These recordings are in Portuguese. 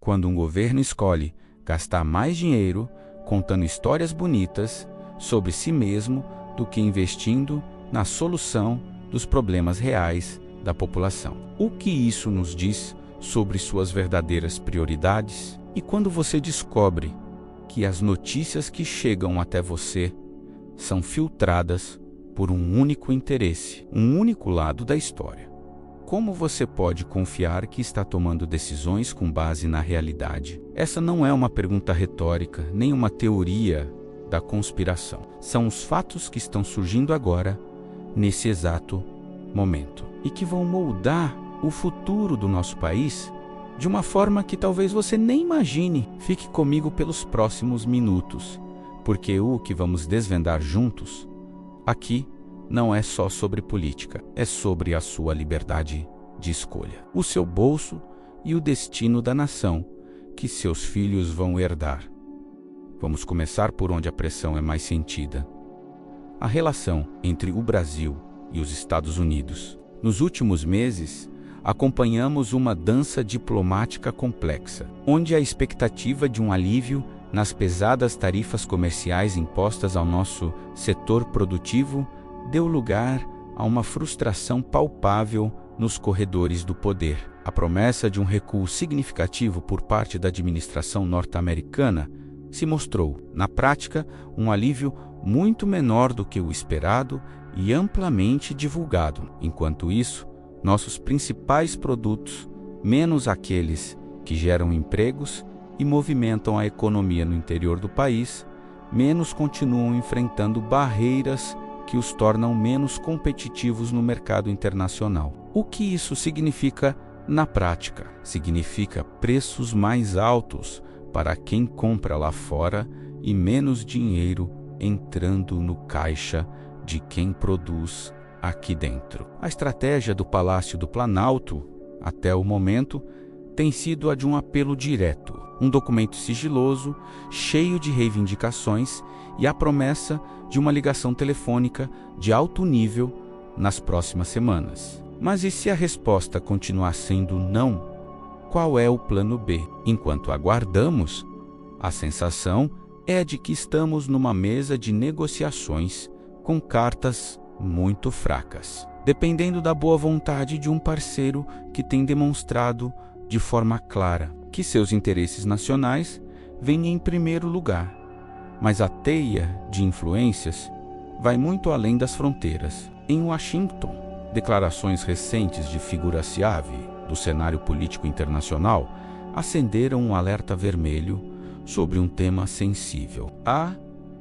quando um governo escolhe gastar mais dinheiro contando histórias bonitas sobre si mesmo do que investindo na solução dos problemas reais da população. O que isso nos diz sobre suas verdadeiras prioridades? E quando você descobre que as notícias que chegam até você são filtradas por um único interesse, um único lado da história, como você pode confiar que está tomando decisões com base na realidade? Essa não é uma pergunta retórica, nem uma teoria da conspiração. São os fatos que estão surgindo agora, nesse exato momento, e que vão moldar o futuro do nosso país de uma forma que talvez você nem imagine. Fique comigo pelos próximos minutos, porque o que vamos desvendar juntos aqui não é só sobre política, é sobre a sua liberdade de escolha, o seu bolso e o destino da nação que seus filhos vão herdar. Vamos começar por onde a pressão é mais sentida: a relação entre o Brasil e os Estados Unidos. Nos últimos meses, acompanhamos uma dança diplomática complexa, onde a expectativa de um alívio nas pesadas tarifas comerciais impostas ao nosso setor produtivo deu lugar a uma frustração palpável nos corredores do poder. A promessa de um recuo significativo por parte da administração norte-americana se mostrou, na prática, um alívio muito menor do que o esperado e amplamente divulgado. Enquanto isso, nossos principais produtos, menos aqueles que geram empregos e movimentam a economia no interior do país, menos continuam enfrentando barreiras que os tornam menos competitivos no mercado internacional. O que isso significa na prática? Significa preços mais altos para quem compra lá fora e menos dinheiro entrando no caixa de quem produz aqui dentro. A estratégia do Palácio do Planalto, até o momento, tem sido a de um apelo direto, um documento sigiloso, cheio de reivindicações e a promessa de uma ligação telefônica de alto nível nas próximas semanas. Mas e se a resposta continuar sendo não? Qual é o plano B? Enquanto aguardamos, a sensação é de que estamos numa mesa de negociações com cartas muito fracas, dependendo da boa vontade de um parceiro que tem demonstrado de forma clara que seus interesses nacionais vêm em primeiro lugar. Mas a teia de influências vai muito além das fronteiras. Em Washington, declarações recentes de figura-chave do cenário político internacional acenderam um alerta vermelho sobre um tema sensível: a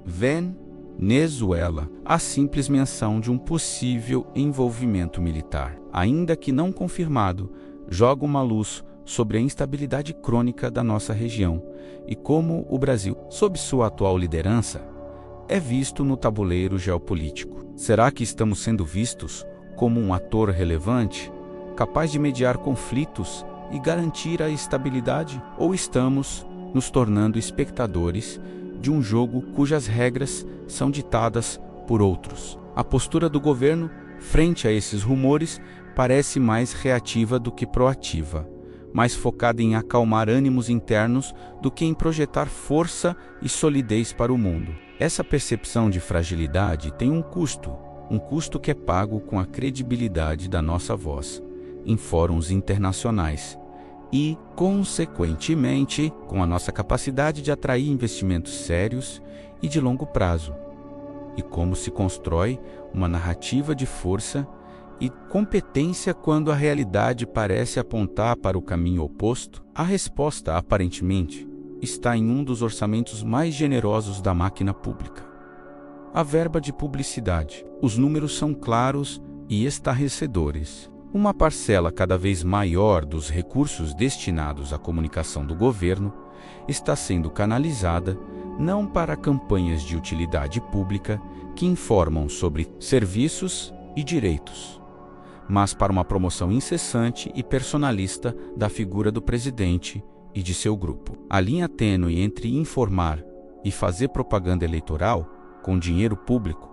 Venezuela. A simples menção de um possível envolvimento militar, ainda que não confirmado, joga uma luz sobre a instabilidade crônica da nossa região e como o Brasil, sob sua atual liderança, é visto no tabuleiro geopolítico. Será que estamos sendo vistos como um ator relevante, capaz de mediar conflitos e garantir a estabilidade? Ou estamos nos tornando espectadores de um jogo cujas regras são ditadas por outros? A postura do governo frente a esses rumores parece mais reativa do que proativa, mais focada em acalmar ânimos internos do que em projetar força e solidez para o mundo. Essa percepção de fragilidade tem um custo que é pago com a credibilidade da nossa voz em fóruns internacionais e, consequentemente, com a nossa capacidade de atrair investimentos sérios e de longo prazo. E como se constrói uma narrativa de força e competência quando a realidade parece apontar para o caminho oposto? A resposta, aparentemente, está em um dos orçamentos mais generosos da máquina pública: a verba de publicidade. Os números são claros e estarrecedores. Uma parcela cada vez maior dos recursos destinados à comunicação do governo está sendo canalizada não para campanhas de utilidade pública que informam sobre serviços e direitos, mas para uma promoção incessante e personalista da figura do presidente e de seu grupo. A linha tênue entre informar e fazer propaganda eleitoral com dinheiro público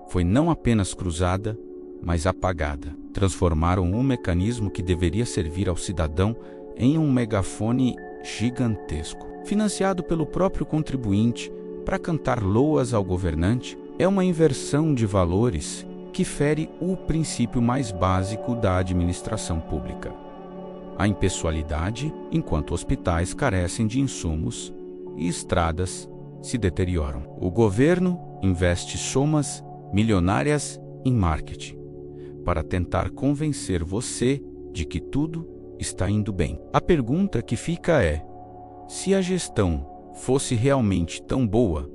foi não apenas cruzada, mas apagada. Transformaram um mecanismo que deveria servir ao cidadão em um megafone gigantesco, financiado pelo próprio contribuinte para cantar loas ao governante. É uma inversão de valores que fere o princípio mais básico da administração pública: a impessoalidade, enquanto hospitais carecem de insumos e estradas se deterioram. O governo investe somas milionárias em marketing para tentar convencer você de que tudo está indo bem. A pergunta que fica é: se a gestão fosse realmente tão boa,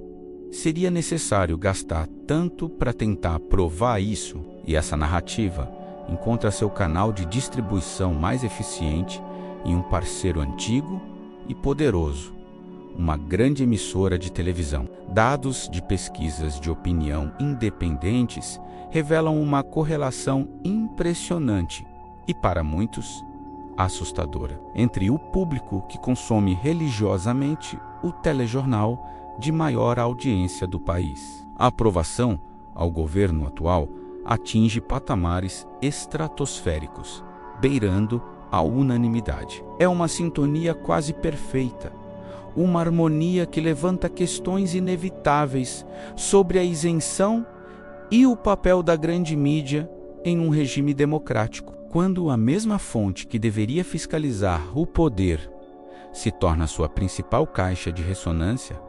seria necessário gastar tanto para tentar provar isso? E essa narrativa encontra seu canal de distribuição mais eficiente em um parceiro antigo e poderoso, uma grande emissora de televisão. Dados de pesquisas de opinião independentes revelam uma correlação impressionante e, para muitos, assustadora entre o público que consome religiosamente o telejornal de maior audiência do país. A aprovação ao governo atual atinge patamares estratosféricos, beirando a unanimidade. É uma sintonia quase perfeita, uma harmonia que levanta questões inevitáveis sobre a isenção e o papel da grande mídia em um regime democrático. Quando a mesma fonte que deveria fiscalizar o poder se torna sua principal caixa de ressonância,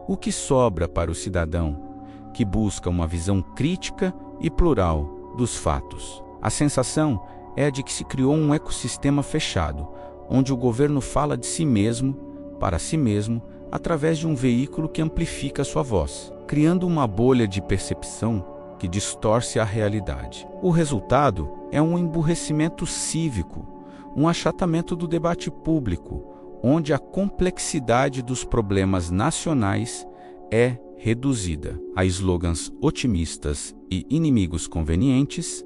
o que sobra para o cidadão que busca uma visão crítica e plural dos fatos? A sensação é a de que se criou um ecossistema fechado, onde o governo fala de si mesmo, para si mesmo, através de um veículo que amplifica sua voz, criando uma bolha de percepção que distorce a realidade. O resultado é um emburrecimento cívico, um achatamento do debate público, onde a complexidade dos problemas nacionais é reduzida a slogans otimistas e inimigos convenientes.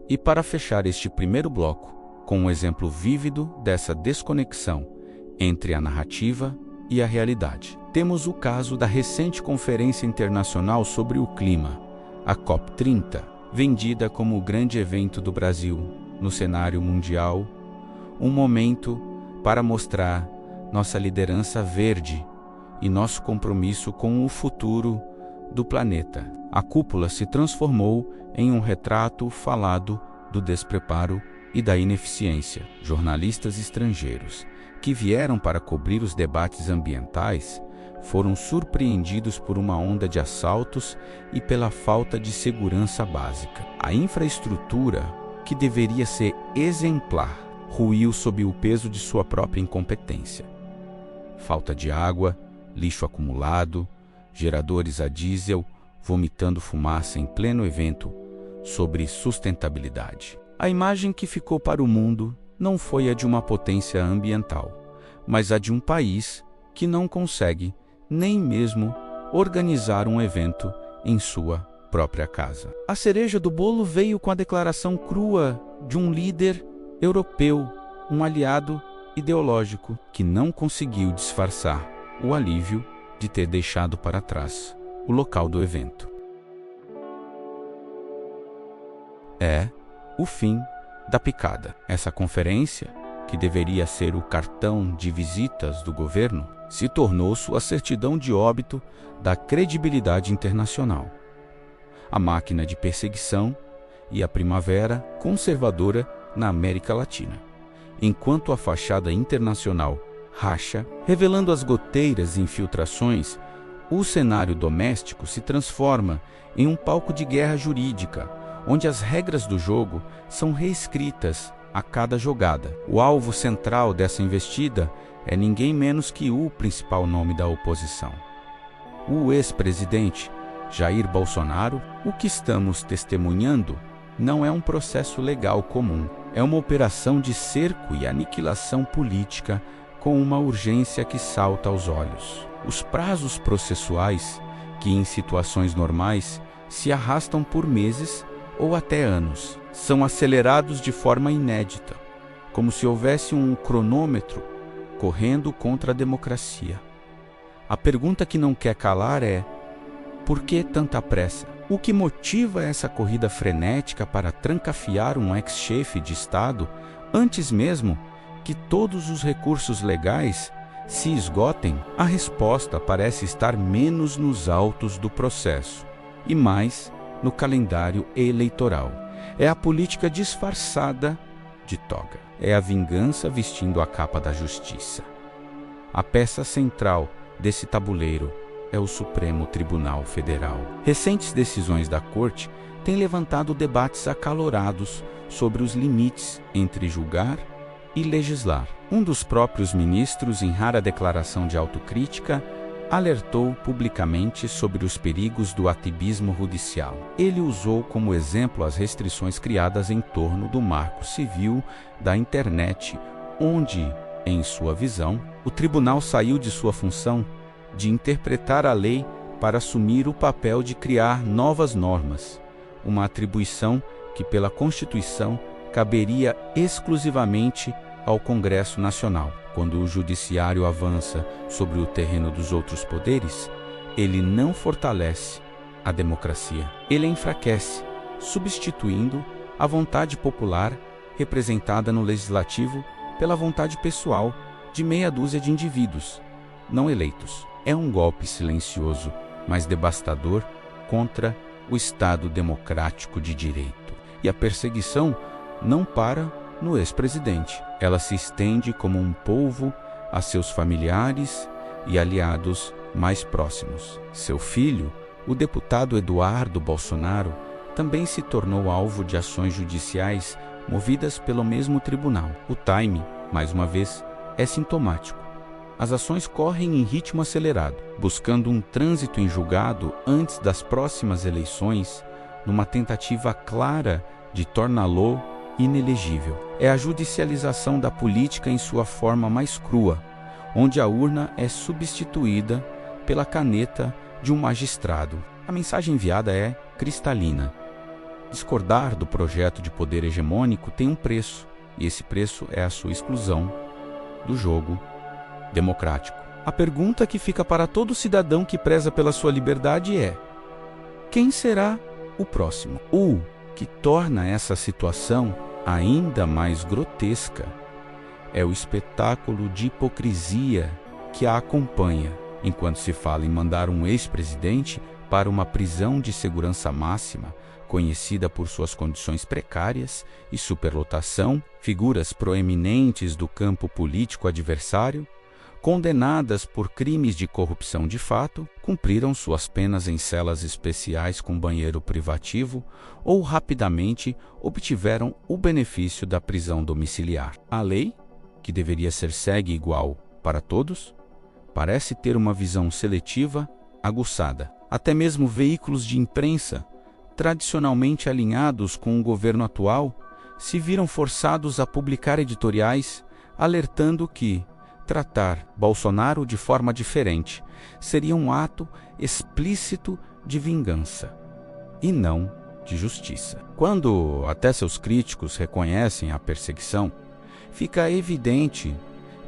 E para fechar este primeiro bloco, com um exemplo vívido dessa desconexão entre a narrativa e a realidade, temos o caso da recente Conferência Internacional sobre o Clima, a COP30, vendida como o grande evento do Brasil no cenário mundial, um momento para mostrar nossa liderança verde e nosso compromisso com o futuro do planeta. A cúpula se transformou em um retrato falado do despreparo e da ineficiência. Jornalistas estrangeiros que vieram para cobrir os debates ambientais foram surpreendidos por uma onda de assaltos e pela falta de segurança básica. A infraestrutura, que deveria ser exemplar, ruiu sob o peso de sua própria incompetência. Falta de água, lixo acumulado, geradores a diesel vomitando fumaça em pleno evento sobre sustentabilidade. A imagem que ficou para o mundo não foi a de uma potência ambiental, mas a de um país que não consegue nem mesmo organizar um evento em sua própria casa. A cereja do bolo veio com a declaração crua de um líder europeu, um aliado ideológico que não conseguiu disfarçar o alívio de ter deixado para trás o local do evento. É o fim da picada. Essa conferência, que deveria ser o cartão de visitas do governo, se tornou sua certidão de óbito da credibilidade internacional. A máquina de perseguição e a primavera conservadora na América Latina, enquanto a fachada internacional racha, revelando as goteiras e infiltrações, o cenário doméstico se transforma em um palco de guerra jurídica, onde as regras do jogo são reescritas a cada jogada. O alvo central dessa investida é ninguém menos que o principal nome da oposição, o ex-presidente Jair Bolsonaro. O que estamos testemunhando não é um processo legal comum, é uma operação de cerco e aniquilação política com uma urgência que salta aos olhos. Os prazos processuais, que em situações normais se arrastam por meses ou até anos, são acelerados de forma inédita, como se houvesse um cronômetro correndo contra a democracia. A pergunta que não quer calar é: por que tanta pressa? O que motiva essa corrida frenética para trancafiar um ex-chefe de Estado antes mesmo que todos os recursos legais se esgotem, a resposta parece estar menos nos autos do processo e mais no calendário eleitoral. É a política disfarçada de toga. É a vingança vestindo a capa da justiça. A peça central desse tabuleiro é o Supremo Tribunal Federal. Recentes decisões da Corte têm levantado debates acalorados sobre os limites entre julgar e legislar. Um dos próprios ministros, em rara declaração de autocrítica, alertou publicamente sobre os perigos do ativismo judicial. Ele usou como exemplo as restrições criadas em torno do Marco Civil da Internet, onde, em sua visão, o tribunal saiu de sua função de interpretar a lei para assumir o papel de criar novas normas, uma atribuição que, pela Constituição, caberia exclusivamente ao Congresso Nacional. Quando o Judiciário avança sobre o terreno dos outros poderes, ele não fortalece a democracia. Ele a enfraquece, substituindo a vontade popular representada no Legislativo pela vontade pessoal de meia dúzia de indivíduos, não eleitos. É um golpe silencioso, mas devastador contra o Estado democrático de direito. E a perseguição não para no ex-presidente. Ela se estende como um polvo a seus familiares e aliados mais próximos. Seu filho, o deputado Eduardo Bolsonaro, também se tornou alvo de ações judiciais movidas pelo mesmo tribunal. O time, mais uma vez, é sintomático. As ações correm em ritmo acelerado, buscando um trânsito em julgado antes das próximas eleições, numa tentativa clara de torná-lo inelegível. É a judicialização da política em sua forma mais crua, onde a urna é substituída pela caneta de um magistrado. A mensagem enviada é cristalina. Discordar do projeto de poder hegemônico tem um preço, e esse preço é a sua exclusão do jogo democrático. A pergunta que fica para todo cidadão que preza pela sua liberdade é: quem será o próximo? O que torna essa situação ainda mais grotesca é o espetáculo de hipocrisia que a acompanha, enquanto se fala em mandar um ex-presidente para uma prisão de segurança máxima, conhecida por suas condições precárias e superlotação. Figuras proeminentes do campo político adversário, condenadas por crimes de corrupção de fato, cumpriram suas penas em celas especiais com banheiro privativo ou rapidamente obtiveram o benefício da prisão domiciliar. A lei, que deveria ser segue igual para todos, parece ter uma visão seletiva aguçada. Até mesmo veículos de imprensa, tradicionalmente alinhados com o governo atual, se viram forçados a publicar editoriais alertando que tratar Bolsonaro de forma diferente seria um ato explícito de vingança e não de justiça. Quando até seus críticos reconhecem a perseguição, fica evidente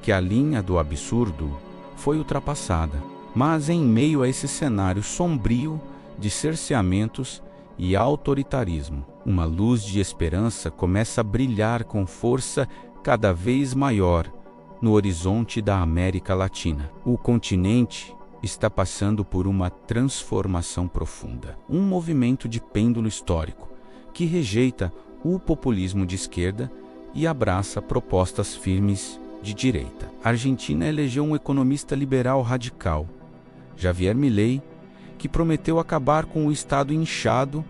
que a linha do absurdo foi ultrapassada. Mas em meio a esse cenário sombrio de cerceamentos e autoritarismo, uma luz de esperança começa a brilhar com força cada vez maior no horizonte da América Latina. O continente está passando por uma transformação profunda, um movimento de pêndulo histórico que rejeita o populismo de esquerda e abraça propostas firmes de direita. A Argentina elegeu um economista liberal radical, Javier Milei, que prometeu acabar com o Estado inchado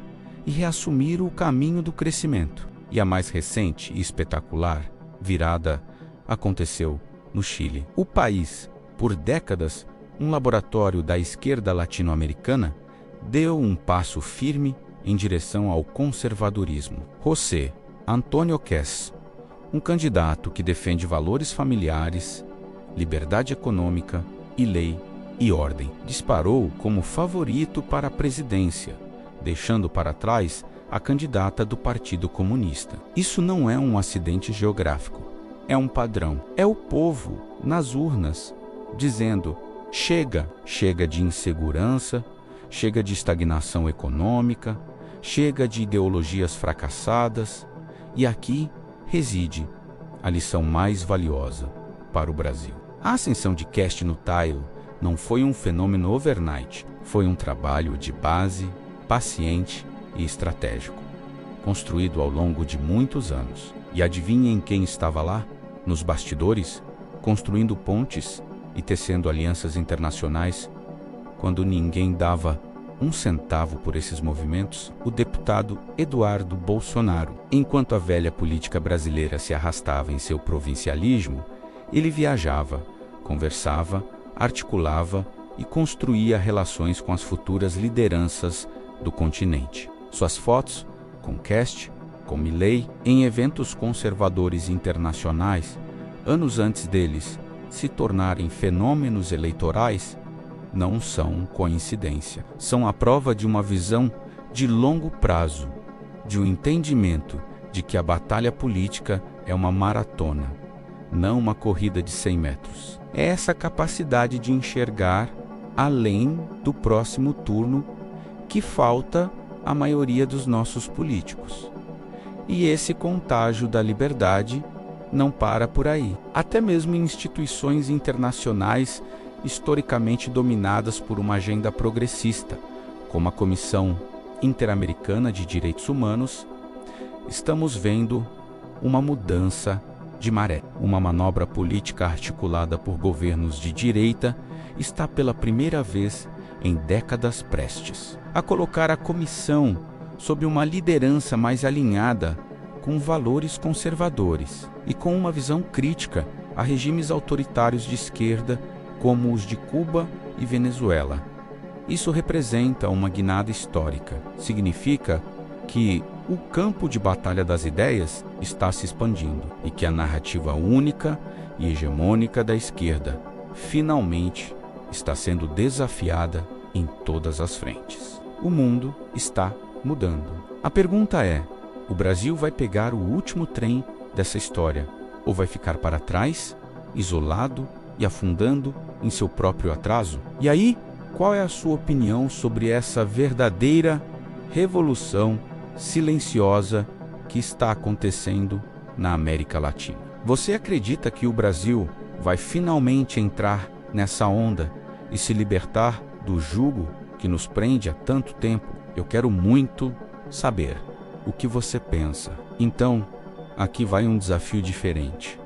e reassumir o caminho do crescimento. E a mais recente e espetacular virada aconteceu no Chile. O país, por décadas, um laboratório da esquerda latino-americana, deu um passo firme em direção ao conservadorismo. José Antônio Kess, um candidato que defende valores familiares, liberdade econômica e lei e ordem, disparou como favorito para a presidência, deixando para trás a candidata do Partido Comunista. Isso não é um acidente geográfico, é um padrão. É o povo, nas urnas, dizendo: chega, chega de insegurança, chega de estagnação econômica, chega de ideologias fracassadas, e aqui reside a lição mais valiosa para o Brasil. A ascensão de Cast no Tile não foi um fenômeno overnight, foi um trabalho de base, paciente e estratégico, construído ao longo de muitos anos. E adivinhem quem estava lá, nos bastidores, construindo pontes e tecendo alianças internacionais, quando ninguém dava um centavo por esses movimentos? O deputado Eduardo Bolsonaro. Enquanto a velha política brasileira se arrastava em seu provincialismo, ele viajava, conversava, articulava e construía relações com as futuras lideranças do continente. Suas fotos, com Cast, com Milei, em eventos conservadores internacionais, anos antes deles se tornarem fenômenos eleitorais, não são coincidência. São a prova de uma visão de longo prazo, de um entendimento de que a batalha política é uma maratona, não uma corrida de 100 metros. É essa capacidade de enxergar além do próximo turno que falta à maioria dos nossos políticos. E esse contágio da liberdade não para por aí. Até mesmo em instituições internacionais historicamente dominadas por uma agenda progressista, como a Comissão Interamericana de Direitos Humanos, estamos vendo uma mudança de maré. Uma manobra política articulada por governos de direita está pela primeira vez em décadas prestes a colocar a comissão sob uma liderança mais alinhada com valores conservadores e com uma visão crítica a regimes autoritários de esquerda como os de Cuba e Venezuela. Isso representa uma guinada histórica. Significa que o campo de batalha das ideias está se expandindo e que a narrativa única e hegemônica da esquerda finalmente está sendo desafiada em todas as frentes. O mundo está mudando. A pergunta é: o Brasil vai pegar o último trem dessa história ou vai ficar para trás, isolado e afundando em seu próprio atraso? E aí, qual é a sua opinião sobre essa verdadeira revolução silenciosa que está acontecendo na América Latina? Você acredita que o Brasil vai finalmente entrar nessa onda e se libertar do jugo que nos prende há tanto tempo? Eu quero muito saber o que você pensa. Então, aqui vai um desafio diferente.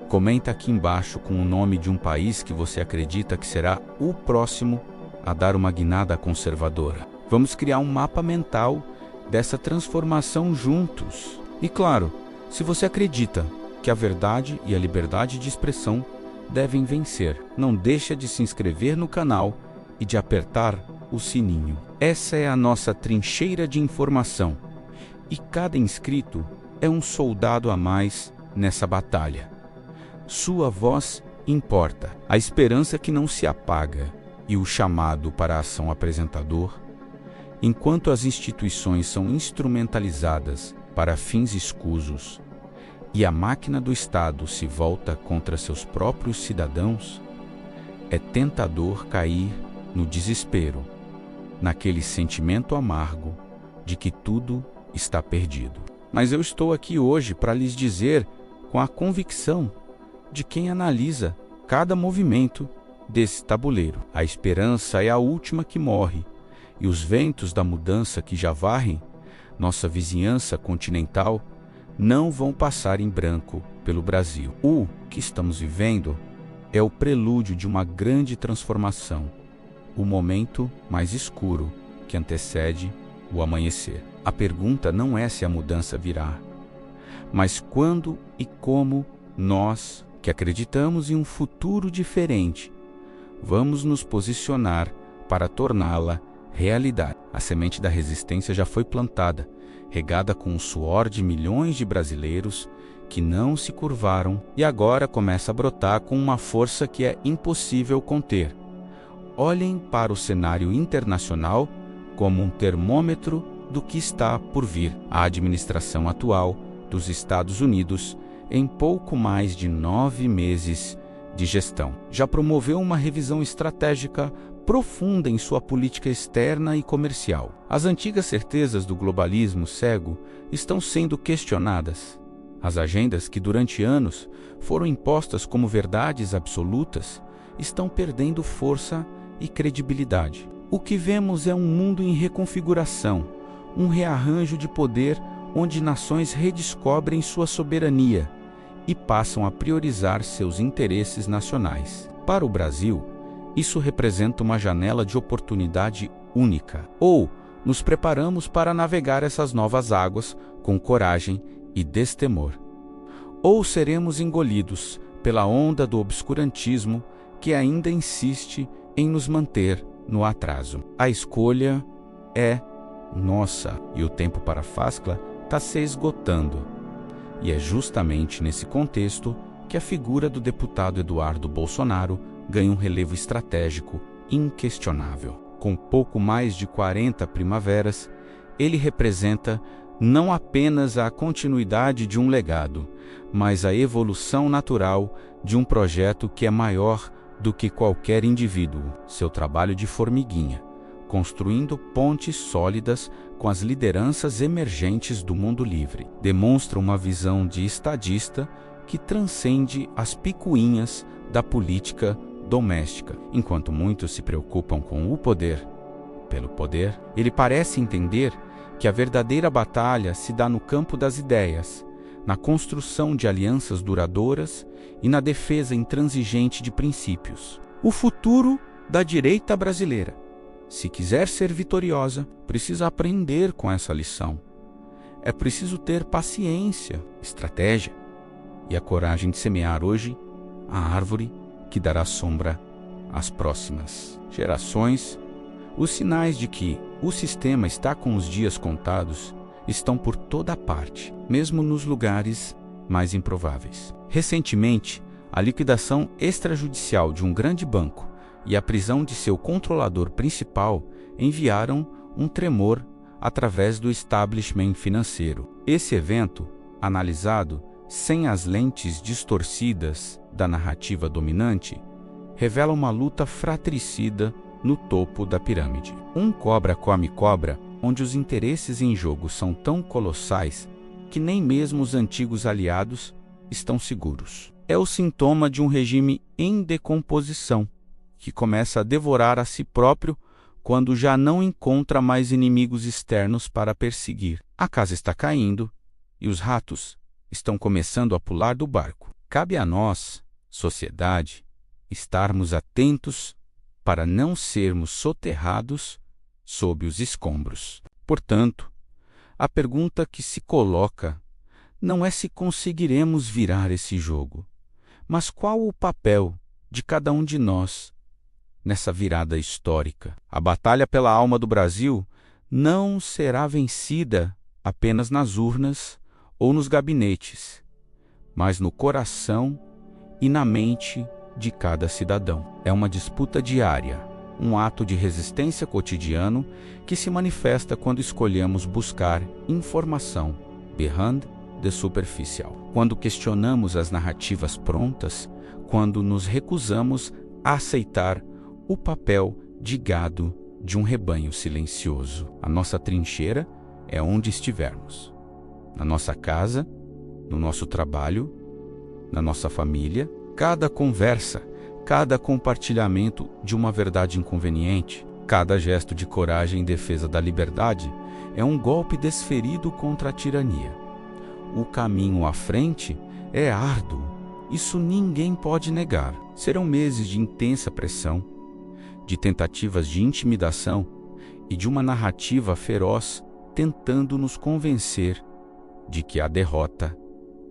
Comenta aqui embaixo com o nome de um país que você acredita que será o próximo a dar uma guinada conservadora. Vamos criar um mapa mental dessa transformação juntos. E claro, se você acredita que a verdade e a liberdade de expressão devem vencer, não deixa de se inscrever no canal e de apertar o sininho. Essa é a nossa trincheira de informação. E cada inscrito é um soldado a mais nessa batalha. Sua voz importa, a esperança que não se apaga e o chamado para a ação apresentador. Enquanto as instituições são instrumentalizadas para fins escusos e a máquina do Estado se volta contra seus próprios cidadãos, é tentador cair no desespero, naquele sentimento amargo de que tudo está perdido. Mas eu estou aqui hoje para lhes dizer com a convicção de quem analisa cada movimento desse tabuleiro. A esperança é a última que morre, e os ventos da mudança que já varrem nossa vizinhança continental não vão passar em branco pelo Brasil. O que estamos vivendo é o prelúdio de uma grande transformação, o momento mais escuro que antecede o amanhecer. A pergunta não é se a mudança virá, mas quando e como nós, que acreditamos em um futuro diferente, vamos nos posicionar para torná-la realidade. A semente da resistência já foi plantada, regada com o suor de milhões de brasileiros que não se curvaram e agora começa a brotar com uma força que é impossível conter. Olhem para o cenário internacional como um termômetro do que está por vir. A administração atual dos Estados Unidos, em pouco mais de 9 meses de gestão, já promoveu uma revisão estratégica profunda em sua política externa e comercial. As antigas certezas do globalismo cego estão sendo questionadas. As agendas que durante anos foram impostas como verdades absolutas estão perdendo força e credibilidade. O que vemos é um mundo em reconfiguração, um rearranjo de poder onde nações redescobrem sua soberania e passam a priorizar seus interesses nacionais. Para o Brasil, isso representa uma janela de oportunidade única. Ou nos preparamos para navegar essas novas águas com coragem e destemor, ou seremos engolidos pela onda do obscurantismo que ainda insiste em nos manter no atraso. A escolha é nossa e o tempo para Fazcla está se esgotando. E é justamente nesse contexto que a figura do deputado Eduardo Bolsonaro ganha um relevo estratégico inquestionável. Com pouco mais de 40 primaveras, ele representa não apenas a continuidade de um legado, mas a evolução natural de um projeto que é maior do que qualquer indivíduo. Seu trabalho de formiguinha, construindo pontes sólidas com as lideranças emergentes do mundo livre, demonstra uma visão de estadista que transcende as picuinhas da política doméstica. Enquanto muitos se preocupam com o poder pelo poder, ele parece entender que a verdadeira batalha se dá no campo das ideias, na construção de alianças duradouras e na defesa intransigente de princípios. O futuro da direita brasileira, se quiser ser vitoriosa, precisa aprender com essa lição. É preciso ter paciência, estratégia e a coragem de semear hoje a árvore que dará sombra às próximas gerações. Os sinais de que o sistema está com os dias contados estão por toda parte, mesmo nos lugares mais improváveis. Recentemente, a liquidação extrajudicial de um grande banco e a prisão de seu controlador principal enviaram um tremor através do establishment financeiro. Esse evento, analisado sem as lentes distorcidas da narrativa dominante, revela uma luta fratricida no topo da pirâmide. Um cobra come cobra, onde os interesses em jogo são tão colossais que nem mesmo os antigos aliados estão seguros. É o sintoma de um regime em decomposição, que começa a devorar a si próprio quando já não encontra mais inimigos externos para perseguir. A casa está caindo e os ratos estão começando a pular do barco. Cabe a nós, sociedade, estarmos atentos para não sermos soterrados sob os escombros. Portanto, a pergunta que se coloca não é se conseguiremos virar esse jogo, mas qual o papel de cada um de nós nessa virada histórica. A batalha pela alma do Brasil não será vencida apenas nas urnas ou nos gabinetes, mas no coração e na mente de cada cidadão. É uma disputa diária, um ato de resistência cotidiano que se manifesta quando escolhemos buscar informação behind the superficial, quando questionamos as narrativas prontas, quando nos recusamos a aceitar o papel de gado de um rebanho silencioso. A nossa trincheira é onde estivermos, na nossa casa, no nosso trabalho, na nossa família. Cada conversa, cada compartilhamento de uma verdade inconveniente, cada gesto de coragem em defesa da liberdade é um golpe desferido contra a tirania. O caminho à frente é árduo, isso ninguém pode negar. Serão meses de intensa pressão, de tentativas de intimidação e de uma narrativa feroz tentando nos convencer de que a derrota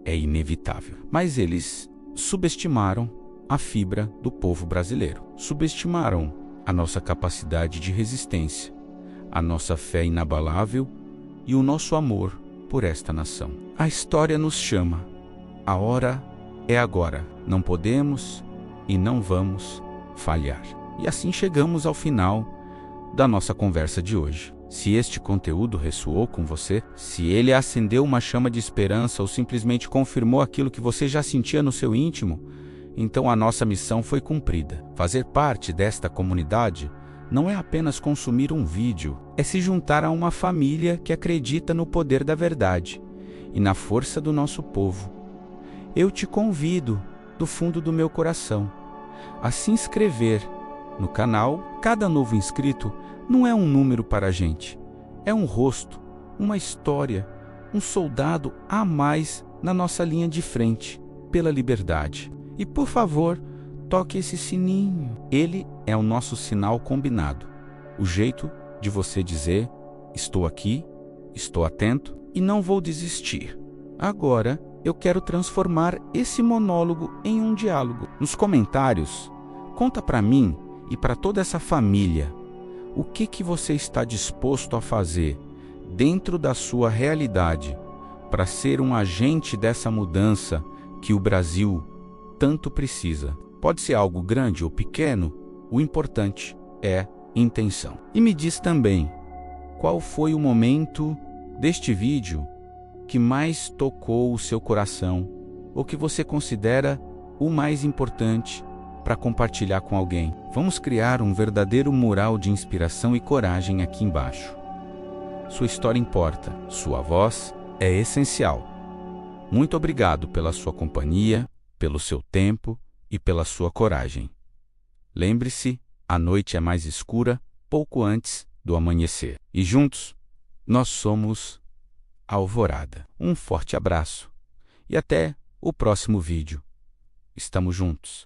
é inevitável. Mas eles subestimaram a fibra do povo brasileiro, subestimaram a nossa capacidade de resistência, a nossa fé inabalável e o nosso amor por esta nação. A história nos chama, a hora é agora, não podemos e não vamos falhar. E assim chegamos ao final da nossa conversa de hoje. Se este conteúdo ressoou com você, se ele acendeu uma chama de esperança ou simplesmente confirmou aquilo que você já sentia no seu íntimo, então a nossa missão foi cumprida. Fazer parte desta comunidade não é apenas consumir um vídeo, é se juntar a uma família que acredita no poder da verdade e na força do nosso povo. Eu te convido, do fundo do meu coração, a se inscrever no canal. Cada novo inscrito não é um número para a gente, é um rosto, uma história, um soldado a mais na nossa linha de frente, pela liberdade. E por favor, toque esse sininho. Ele é o nosso sinal combinado. O jeito de você dizer: estou aqui, estou atento e não vou desistir. Agora, eu quero transformar esse monólogo em um diálogo. Nos comentários, conta para mim e para toda essa família o que você está disposto a fazer dentro da sua realidade para ser um agente dessa mudança que o Brasil tanto precisa. Pode ser algo grande ou pequeno, o importante é intenção. E me diz também, qual foi o momento deste vídeo que mais tocou o seu coração, ou que você considera o mais importante para compartilhar com alguém? Vamos criar um verdadeiro mural de inspiração e coragem aqui embaixo. Sua história importa, sua voz é essencial. Muito obrigado pela sua companhia, pelo seu tempo e pela sua coragem. Lembre-se, a noite é mais escura pouco antes do amanhecer. E juntos, nós somos Alvorada. Um forte abraço e até o próximo vídeo. Estamos juntos.